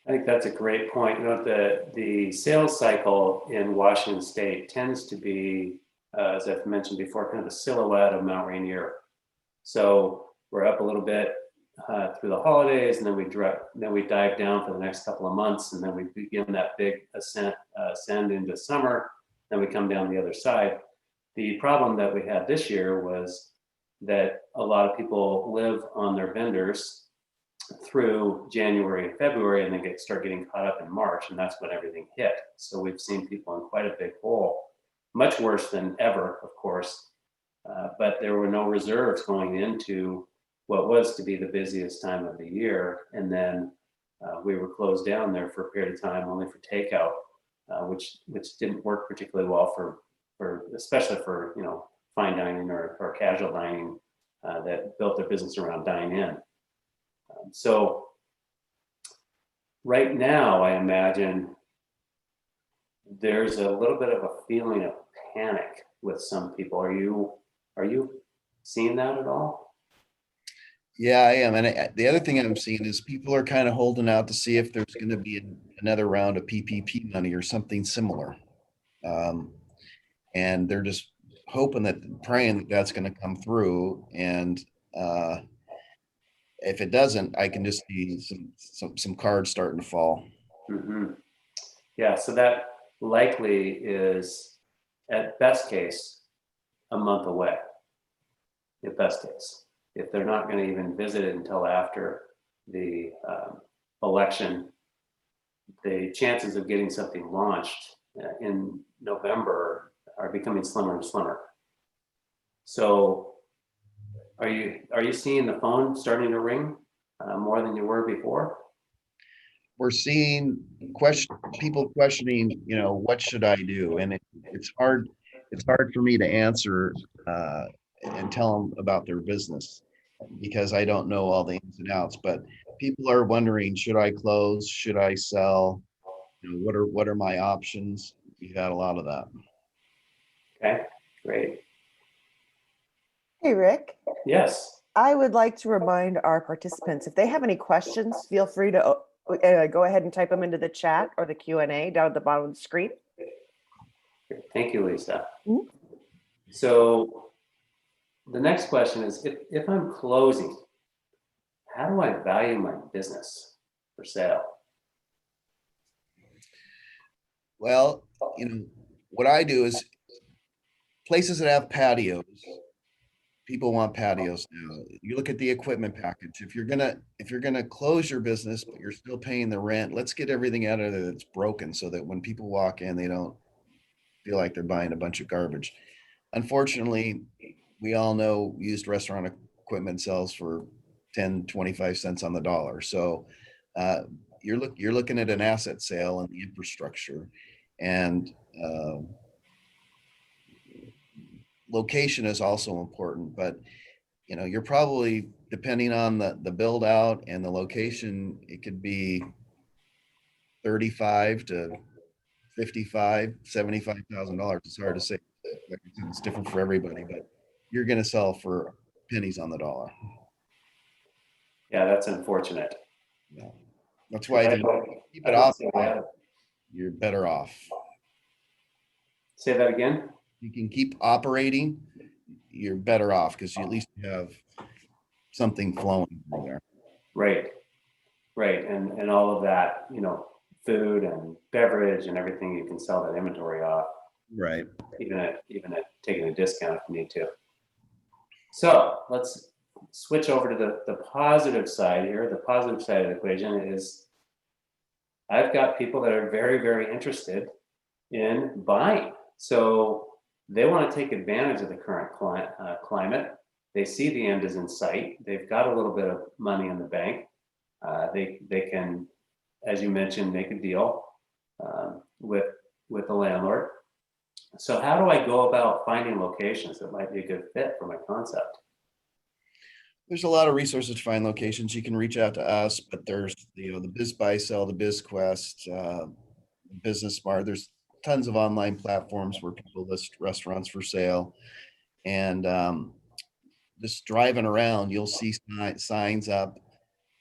I think that's a great point. The sales cycle in Washington State tends to be, as I've mentioned before, kind of a silhouette of Mount Rainier. So we're up a little bit through the holidays, and then we dive down for the next couple of months, and then we begin that big ascend into summer. Then we come down the other side. The problem that we had this year was that a lot of people live on their vendors through January and February, and then start getting caught up in March, and that's when everything hit. So we've seen people in quite a big hole, much worse than ever, of course. But there were no reserves going into what was to be the busiest time of the year, and then we were closed down there for a period of time, only for takeout, which didn't work particularly well for especially for fine dining or casual dining that built their business around dine in. So right now, I imagine there's a little bit of a feeling of panic with some people. Are you seeing that at all? Yeah, I am. And the other thing I'm seeing is people are kind of holding out to see if there's going to be another round of PPP money or something similar. Um, and they're just hoping praying that that's going to come through. And uh, if it doesn't, I can just see some cards starting to fall. Mm-hmm. Yeah, so that likely is, at best case, a month away. At best case, if they're not going to even visit it until after the election, the chances of getting something launched in November are becoming slimmer and slimmer. So, are you seeing the phone starting to ring more than you were before? We're seeing people questioning, what should I do? And it's hard. It's hard for me to answer and tell them about their business because I don't know all the ins and outs. But people are wondering, should I close? Should I sell? What are my options? We've had a lot of that. Okay, great. Hey, Rick. Yes. I would like to remind our participants, if they have any questions, feel free to go ahead and type them into the chat or the Q&A down at the bottom of the screen. Thank you, Lisa. Mhm. So the next question is, if I'm closing, how do I value my business for sale? Well, what I do is places that have patios, people want patios now. You look at the equipment package. If you're gonna close your business, but you're still paying the rent, let's get everything out of there that's broken so that when people walk in, they don't feel like they're buying a bunch of garbage. Unfortunately, we all know used restaurant equipment sells for 10, 25 cents on the dollar. So uh, you're looking at an asset sale and the infrastructure, and uh, location is also important. But you're probably, depending on the build out and the location, it could be 35 to 55, $75,000. It's hard to say. Like I said, it's different for everybody, but you're going to sell for pennies on the dollar. Yeah, that's unfortunate. Yeah. That's why if you keep it off, you're better off. Say that again. You can keep operating, you're better off because you at least have something flowing through there. Right, right, and all of that, food and beverage and everything, you can sell that inventory off, Right. even at taking a discount if you need to. So let's switch over to the positive side here. The positive side of the equation is I've got people that are very, very interested in buying. So they want to take advantage of the current climate. They see the end is in sight. They've got a little bit of money in the bank. They can, as you mentioned, make a deal with the landlord. So how do I go about finding locations that might be a good fit for my concept? There's a lot of resources to find locations. You can reach out to us, but there's the Biz Buy Sell, the BizQuest, Business Smart. There's tons of online platforms where people list restaurants for sale, and just driving around, you'll see signs up.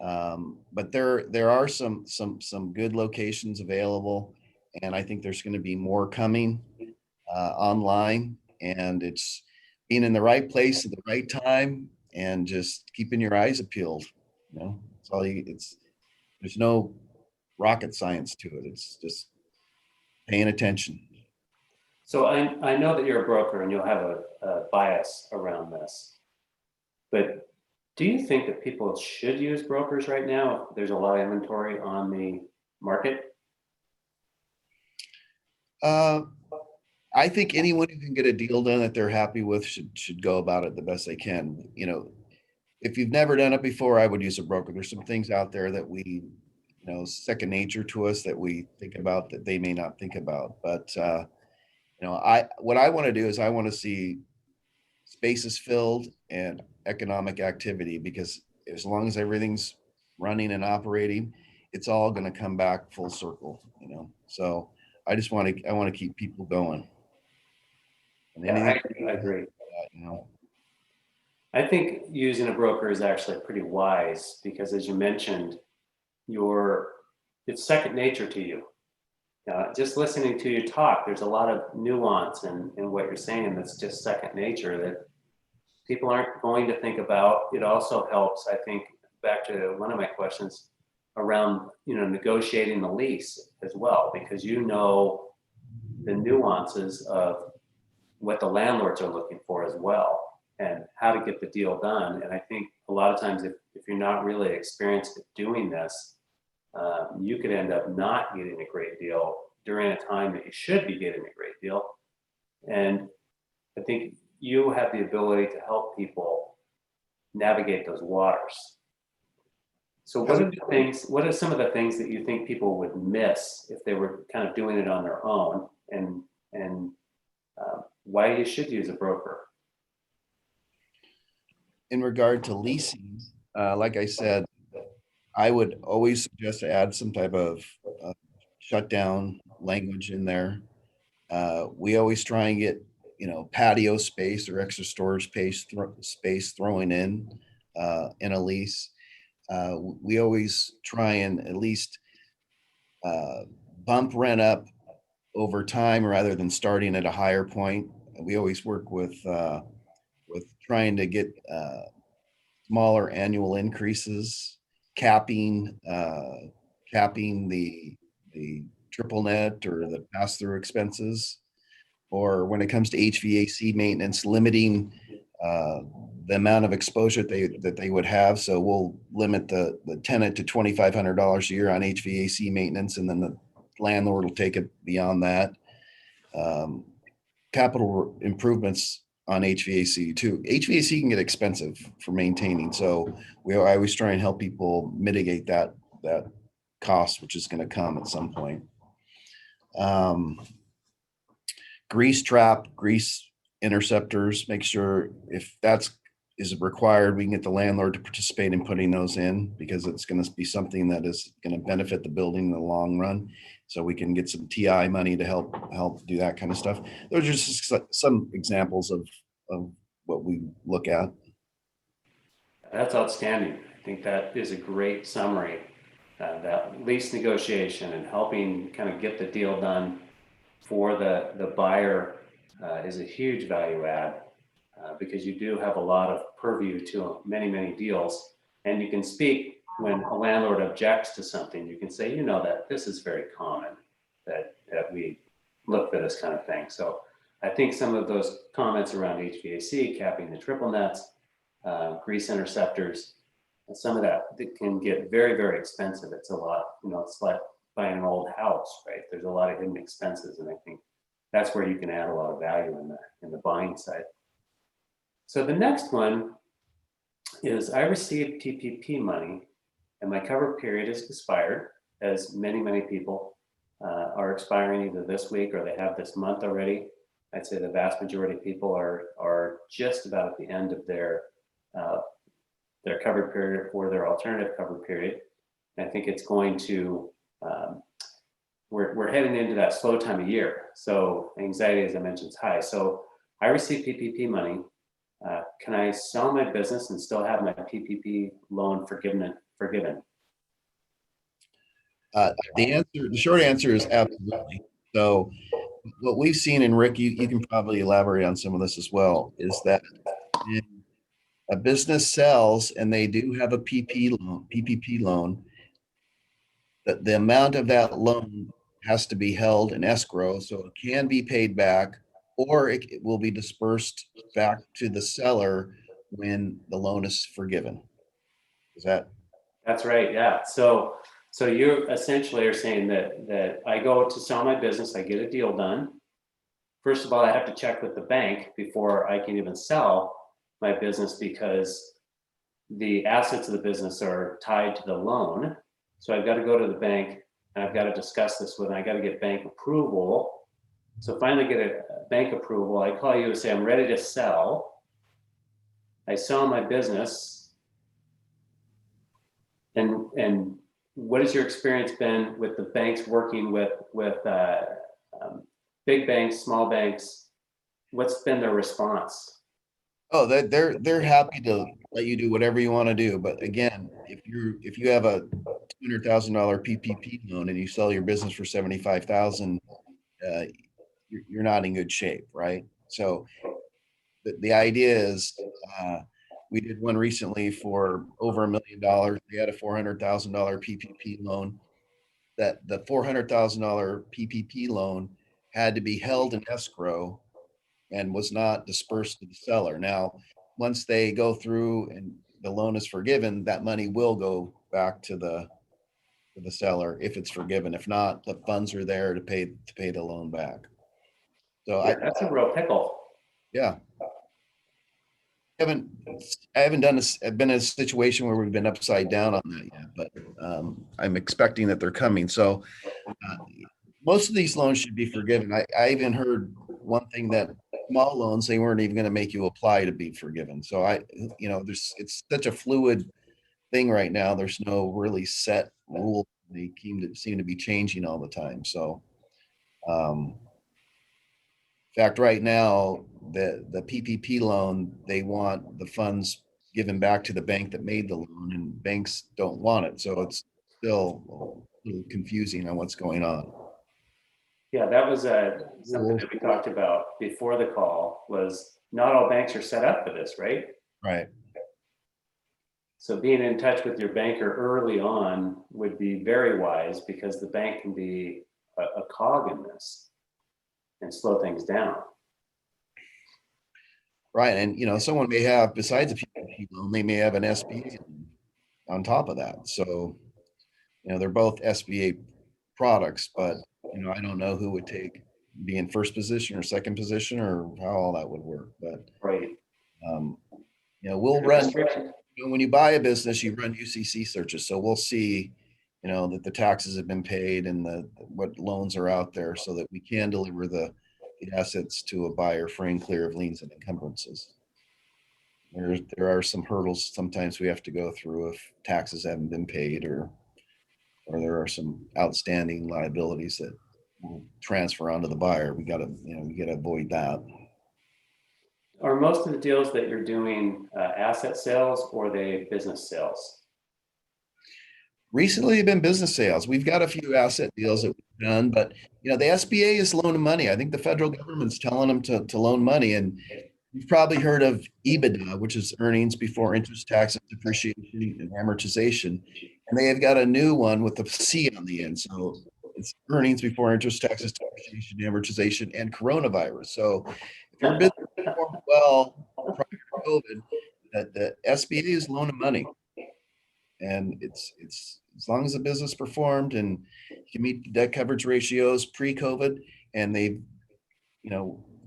But there are some good locations available, and I think there's going to be more coming online, and it's being in the right place at the right time and just keeping your eyes peeled. You know, it's all you, it's there's no rocket science to it. It's just paying attention. So I know that you're a broker and you'll have a bias around this, but do you think that people should use brokers right now if there's a lot of inventory on the market? Uh, I think anyone who can get a deal done that they're happy with should go about it the best they can. You know, if you've never done it before, I would use a broker. There's some things out there that we, second nature to us that we think about that they may not think about. But what I want to do is I want to see spaces filled and economic activity, because as long as everything's running and operating, it's all going to come back full circle. So I want to keep people going. And Yeah, anything, I agree. you know, I think using a broker is actually pretty wise because, as you mentioned, it's second nature to you. Just listening to you talk, there's a lot of nuance in what you're saying that's just second nature that people aren't going to think about. It also helps, I think, back to one of my questions around, negotiating the lease as well, because you know the nuances of what the landlords are looking for as well and how to get the deal done. And I think a lot of times if you're not really experienced at doing this, you could end up not getting a great deal during a time that you should be getting a great deal. And I think you have the ability to help people navigate those waters. So what are some of the things that you think people would miss if they were kind of doing it on their own, and why you should use a broker? in regard to leasing, like I said, I would always suggest to add some type of shutdown language in there. We always try and get, patio space or extra storage space throwing in a lease. We always try and at least bump rent up over time rather than starting at a higher point. We always work with trying to get smaller annual increases, capping the triple net or the pass-through expenses, or when it comes to HVAC maintenance, limiting the amount of exposure that they would have. So we'll limit the tenant to $2,500 a year on HVAC maintenance, and then the landlord will take it beyond that. Capital improvements on HVAC too. HVAC can get expensive for maintaining, so I always try and help people mitigate that cost, which is going to come at some point. Grease interceptors, make sure if that's is required, we can get the landlord to participate in putting those in, because it's going to be something that is going to benefit the building in the long run. So we can get some TI money to help do that kind of stuff. Those are just some examples of what we look at. That's outstanding. I think that is a great summary. That lease negotiation and helping kind of get the deal done for the buyer is a huge value add, because you do have a lot of purview to many deals, and you can speak when a landlord objects to something. You can say, that this is very common that we look for this kind of thing. So I think some of those comments around HVAC, capping the triple nets, grease interceptors, and some of that can get very expensive. It's a lot, it's like buying an old house, right? There's a lot of hidden expenses, and I think that's where you can add a lot of value in the buying side. So the next one is, I received TPP money and my cover period is expired, as many people are expiring either this week or they have this month already. I'd say the vast majority of people are just about at the end of their covered period or their alternative covered period. And I think it's going to, we're heading into that slow time of year. So anxiety, as I mentioned, is high. So I received PPP money can I sell my business and still have my PPP loan forgiven? The short answer is absolutely. So what we've seen, and Rick, you can probably elaborate on some of this as well, is that when a business sells and they do have a PPP loan, that the amount of that loan has to be held in escrow, so it can be paid back, or it will be dispersed back to the seller when the loan is forgiven. Is that? That's right. Yeah. So you essentially are saying that I go to sell my business, I get a deal done. First of all, I have to check with the bank before I can even sell my business because the assets of the business are tied to the loan. So I've got to go to the bank and I've got to discuss this with them. I got to get bank approval. So finally get a bank approval. I call you and say, I'm ready to sell. I sell my business. And what has your experience been with the banks working with big banks, small banks? What's been their response? Oh, they're happy to let you do whatever you want to do. But again, if you have a $200,000 PPP loan and you sell your business for 75,000, you're not in good shape, right? So the idea is, we did one recently for over $1 million. They had a $400,000 PPP loan. That the $400,000 PPP loan had to be held in escrow and was not dispersed to the seller. Now, once they go through and the loan is forgiven, that money will go back to the seller if it's forgiven. If not, the funds are there to pay the loan back. So Yeah, that's a real pickle. yeah. haven't I haven't done this. I've been in a situation where we've been upside down on that yet, but I'm expecting that they're coming. So most of these loans should be forgiven. I even heard one thing that small loans, they weren't even going to make you apply to be forgiven. So it's such a fluid thing right now. There's no really set rule. They seem to be changing all the time. So, in fact, right now, the PPP loan, they want the funds given back to the bank that made the loan, and banks don't want it. So it's still a little confusing on what's going on. Yeah, that was something that we talked about before the call. Was not all banks are set up for this, right? Right. So being in touch with your banker early on would be very wise because the bank can be a cog in this and slow things down. Right. And someone may have, besides a PPP loan, they may have an SBA on top of that. So, they're both SBA products, but I don't know who would be in first position or second position or how all that would work. But Right. We'll run, when you buy a business, you run UCC searches. So we'll see, that the taxes have been paid and what loans are out there so that we can deliver the assets to a buyer free and clear of liens and encumbrances. There are some hurdles sometimes we have to go through if taxes haven't been paid or there are some outstanding liabilities that will transfer onto the buyer. We gotta avoid that. Are most of the deals that you're doing asset sales or are they business sales? Recently, have been business sales. We've got a few asset deals that we've done, but the SBA is loaning money. I think the federal government's telling them to loan money, and you've probably heard of EBITDA, which is earnings before interest, taxes, depreciation, and amortization. And they have got a new one with the C on the end. So it's earnings before interest, taxes, depreciation, amortization, and coronavirus. So if your business performed well prior to COVID, that the SBA is loaning money. And it's as long as the business performed and you can meet the debt coverage ratios pre-COVID, and they,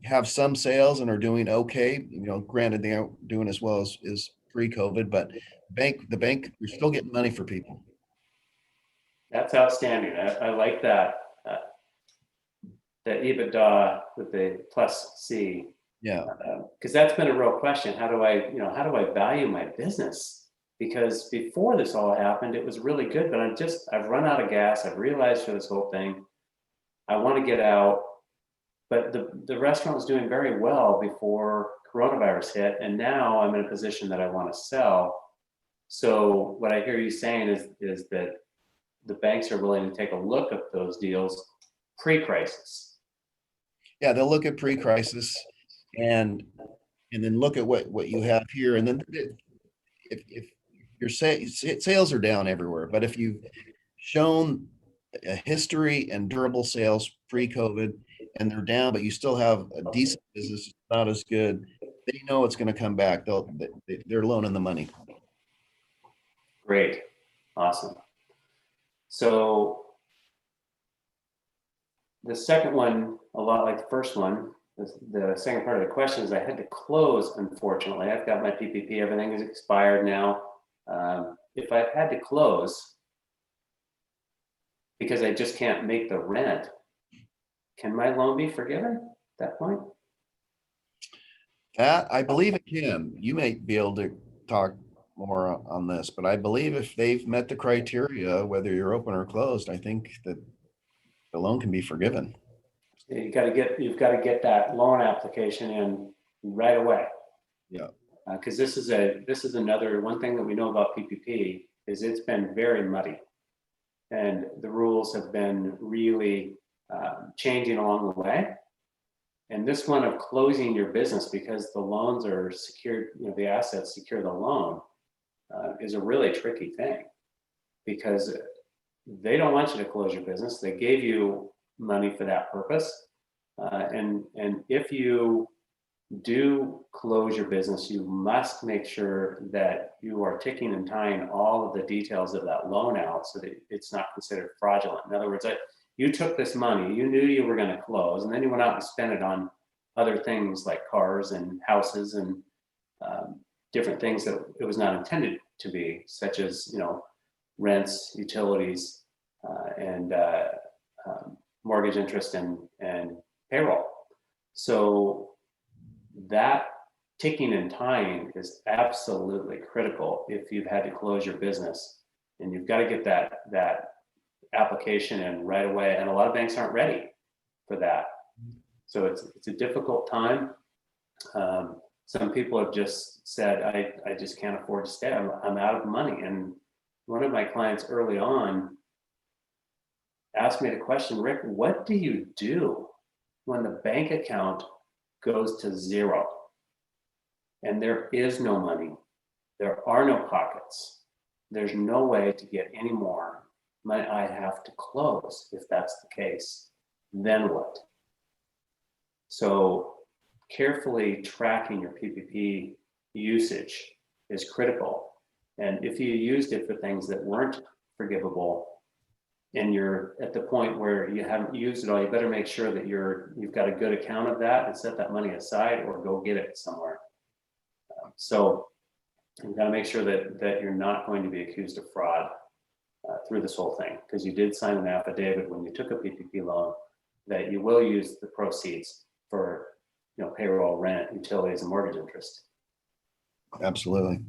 have some sales and are doing okay. Granted, they aren't doing as well as pre-COVID, but the bank, we're still getting money for people. That's outstanding. I like that. That EBITDA with the plus C. Yeah. Because that's been a real question. How do I value my business? Because before this all happened, it was really good, but I've run out of gas. I've realized for this whole thing, I want to get out. But the restaurant was doing very well before coronavirus hit, and now I'm in a position that I want to sell. So what I hear you saying is that the banks are willing to take a look at those deals pre-crisis. Yeah, they'll look at pre-crisis and then look at what you have here. And then if your sales are down everywhere, but if you've shown a history and durable sales pre-COVID and they're down, but you still have a decent business, not as good, they know it's going to come back. They're loaning the money. Great, awesome. So the second one, a lot like the first one, the second part of the question is I had to close, unfortunately. I've got my PPP, everything is expired now. If I've had to close because I just can't make the rent, can my loan be forgiven at that point? That I believe it can. You may be able to talk more on this, but I believe if they've met the criteria, whether you're open or closed, I think that the loan can be forgiven. You've got to get that loan application in right away. Yeah. Because this is another one thing that we know about PPP is it's been very muddy, and the rules have been really changing along the way. And this one of closing your business because the loans are secured, the assets secure the loan, is a really tricky thing because they don't want you to close your business. They gave you money for that purpose. And if you do close your business, you must make sure that you are ticking and tying all of the details of that loan out so that it's not considered fraudulent. In other words, you took this money, you knew you were going to close, and then you went out and spent it on other things like cars and houses and different things that it was not intended to be, such as rents, utilities, and mortgage interest and payroll. So that ticking and tying is absolutely critical if you've had to close your business, and you've got to get that application in right away. And a lot of banks aren't ready for that. So it's a difficult time. Some people have just said, I just can't afford to stay. I'm out of money. And one of my clients early on asked me the question, Rick, what do you do when the bank account goes to zero and there is no money? There are no pockets. There's no way to get any more. Might I have to close? If that's the case, then what? So carefully tracking your PPP usage is critical. And if you used it for things that weren't forgivable and you're at the point where you haven't used it all, you better make sure that you've got a good account of that and set that money aside or go get it somewhere. So you've got to make sure that you're not going to be accused of fraud through this whole thing, because you did sign an affidavit when you took a PPP loan that you will use the proceeds for payroll, rent, utilities, and mortgage interest. Absolutely.